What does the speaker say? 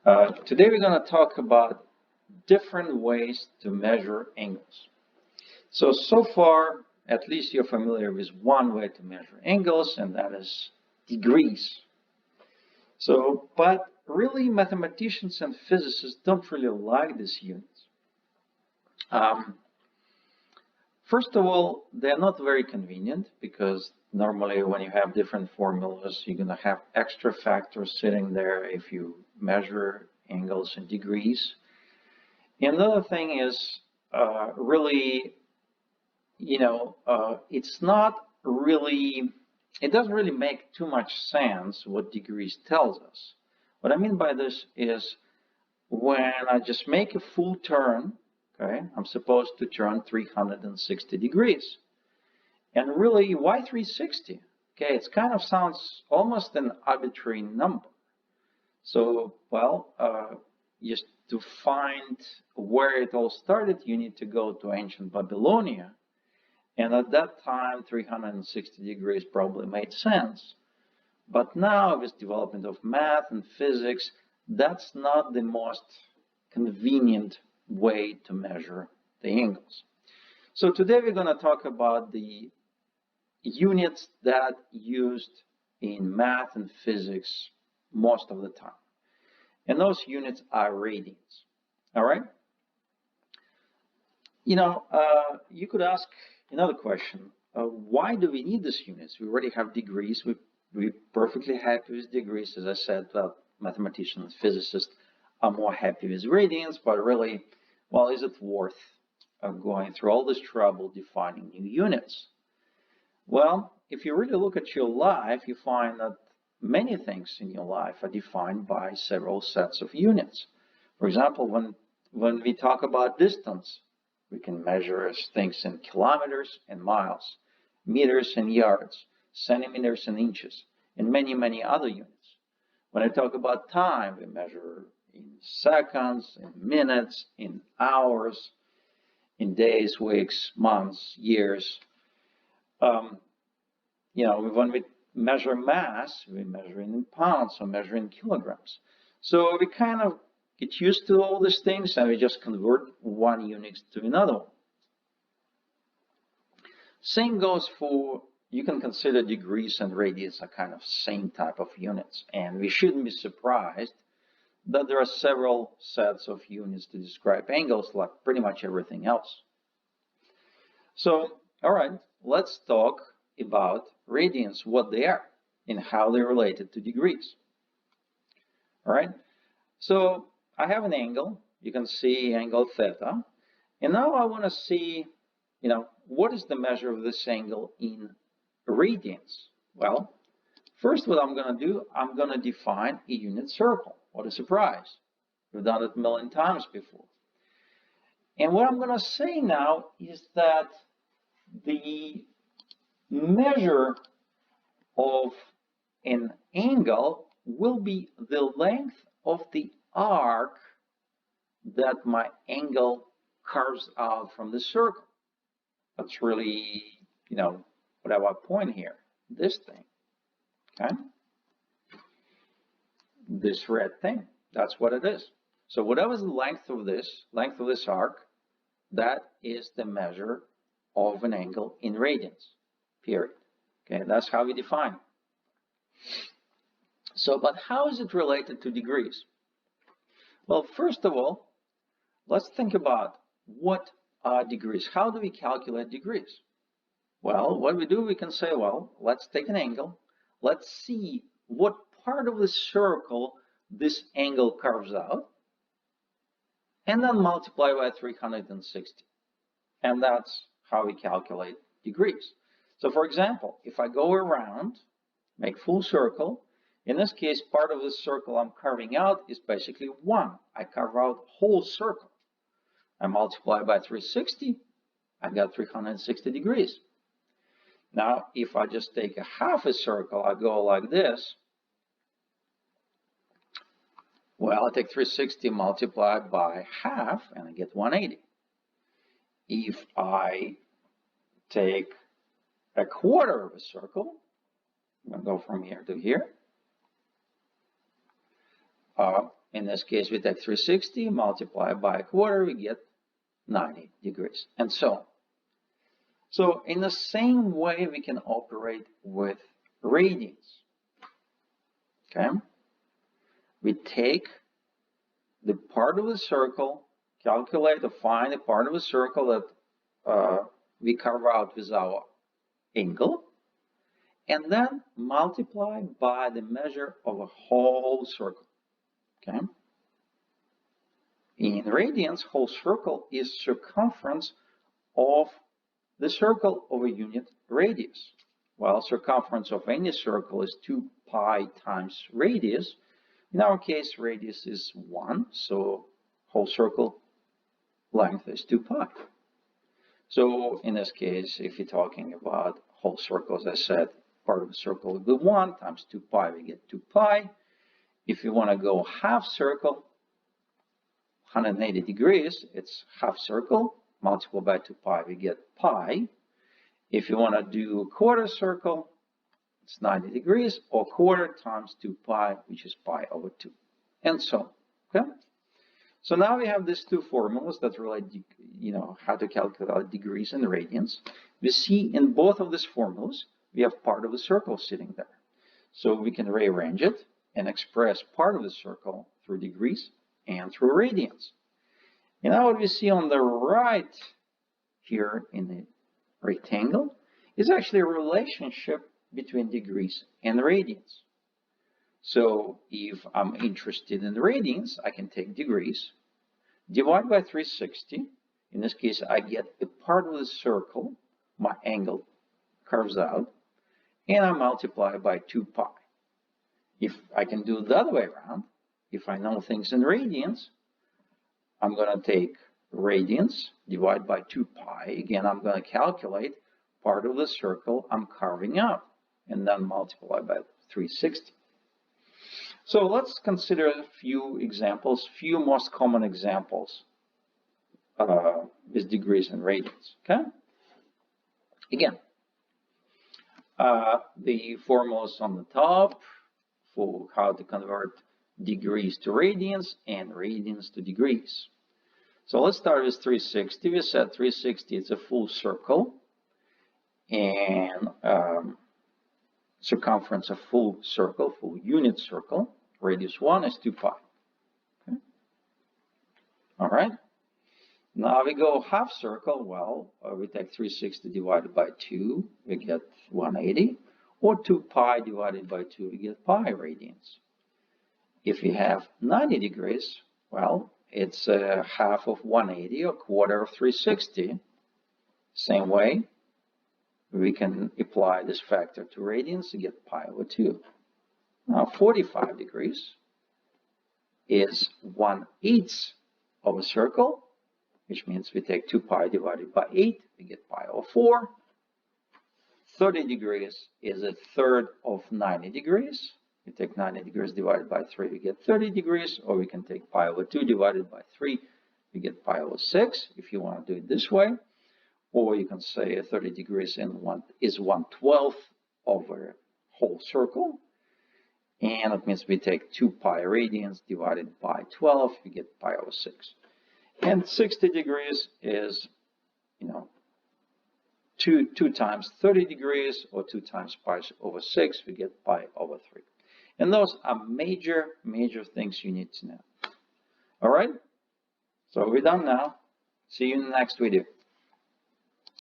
Today we're going to talk about different ways to measure angles. So far, at least you're familiar with one way to measure angles, and that is degrees. But really, mathematicians and physicists don't really like these units. Um, First of all, they're not very convenient because normally when you have different formulas, you're going to have extra factors sitting there if you measure angles in degrees. And the other thing is really, it's not really, it doesn't really make too much sense what degrees tells us. What I mean by this is when I just make a full turn, okay, I'm supposed to turn 360 degrees. And really, why 360? Okay, it kind of sounds almost an arbitrary number. So, just to find where it all started, you need to go to ancient Babylonia. And at that time, 360 degrees probably made sense. But now, with development of math and physics, that's not the most convenient way to measure the angles. So today we're going to talk about the units that used in math and physics most of the time. And those units are radians. All right? You could ask another question. Why do we need these units? We already have degrees. We're perfectly happy with degrees. As I said, mathematicians and physicists are more happy with radians, but really, well, is it worth going through all this trouble defining new units? Well, if you really look at your life, you find that many things in your life are defined by several sets of units. For example, when we talk about distance, we can measure things in kilometers and miles, meters and yards, centimeters and inches, and many, many other units. When I talk about time, we measure in seconds, in minutes, in hours, in days, weeks, months, years. When we measure mass, we measure in pounds or measure in kilograms. So we kind of get used to all these things and we just convert one unit to another one. Same goes for, you can consider degrees and radians are kind of same type of units. And we shouldn't be surprised that there are several sets of units to describe angles like pretty much everything else. So, all right, let's talk about radians, what they are, and how they're related to degrees. All right, so I have an angle. You can see angle theta. And now I want to see, what is the measure of this angle in radians? Well, first what I'm going to do, I'm going to define a unit circle. What a surprise. We've done it a million times before. And what I'm going to say now is that the measure of an angle will be the length of the arc that my angle carves out from the circle. That's really, what I want to point here. This thing, okay? This red thing, that's what it is. So whatever is the length of this arc, that is the measure of an angle in radians, period. Okay, that's how we define it. So, but how is it related to degrees? Well, first of all, let's think about what are degrees. How do we calculate degrees? Well, what we do, we can say, well, let's take an angle. Let's see what part of the circle this angle carves out, and then multiply by 360. And that's how we calculate degrees. So for example, if I go around, make full circle, in this case, part of the circle I'm carving out is basically 1. I carve out whole circle. I multiply by 360, I got 360 degrees. Now, if I just take a half a circle, I go like this. Well, I take 360 multiplied by half, and I get 180. If I take a quarter of a circle, I'm going to go from here to here. In this case, we take 360, multiply by a quarter, we get 90 degrees, and so on. So in the same way, we can operate with radians. Okay? We take the part of the circle, calculate or find the part of the circle that we carve out with our angle, and then multiply by the measure of a whole circle. Okay? In radians, whole circle is circumference of the circle of a unit radius. While circumference of any circle is 2 pi times radius, in our case radius is 1, so whole circle length is 2 pi. So in this case, if you're talking about whole circle, as I said, part of the circle would be 1 times 2 pi, we get 2 pi. If you want to go half circle, 180 degrees, it's half circle, multiply by 2 pi, we get pi. If you want to do a quarter circle, it's 90 degrees, or quarter times 2 pi, which is pi over 2, and so on. Okay? So now we have these two formulas that relate, how to calculate degrees and radians. We see in both of these formulas, we have part of the circle sitting there. So we can rearrange it and express part of the circle through degrees and through radians. And now what we see on the right here in the rectangle is actually a relationship between degrees and radians. So if I'm interested in radians, I can take degrees, divide by 360. In this case, I get a part of the circle my angle carves out, and I multiply by 2 pi. If I can do it the other way around, if I know things in radians, I'm going to take radians, divide by 2 pi. Again, I'm going to calculate part of the circle I'm carving out, and then multiply by 360. So let's consider a few examples, few most common examples with degrees and radians. Okay? Again, the formulas on the top for how to convert degrees to radians and radians to degrees. So let's start with 360. We said 360 is a full circle, and circumference of full circle, full unit circle, radius 1 is 2 pi. Okay. All right. Now we go half circle. Well, we take 360 divided by 2, we get 180, or 2 pi divided by 2, we get pi radians. If you have 90 degrees, well, it's half of 180, or quarter of 360. Same way, we can apply this factor to radians to get pi over 2. Now 45 degrees is 1/8 of a circle, which means we take 2 pi divided by 8, we get pi over 4. 30 degrees is a third of 90 degrees. We take 90 degrees divided by 3, we get 30 degrees, or we can take pi over 2 divided by 3, we get pi over 6, if you want to do it this way. Or you can say 30 degrees is 1/12 of a whole circle. And it means we take 2 pi radians divided by 12, we get pi over 6. And 60 degrees is, 2 times 30 degrees, or 2 times pi over 6, we get pi over 3. And those are major things you need to know. All right? So we're done now. See you in the next video.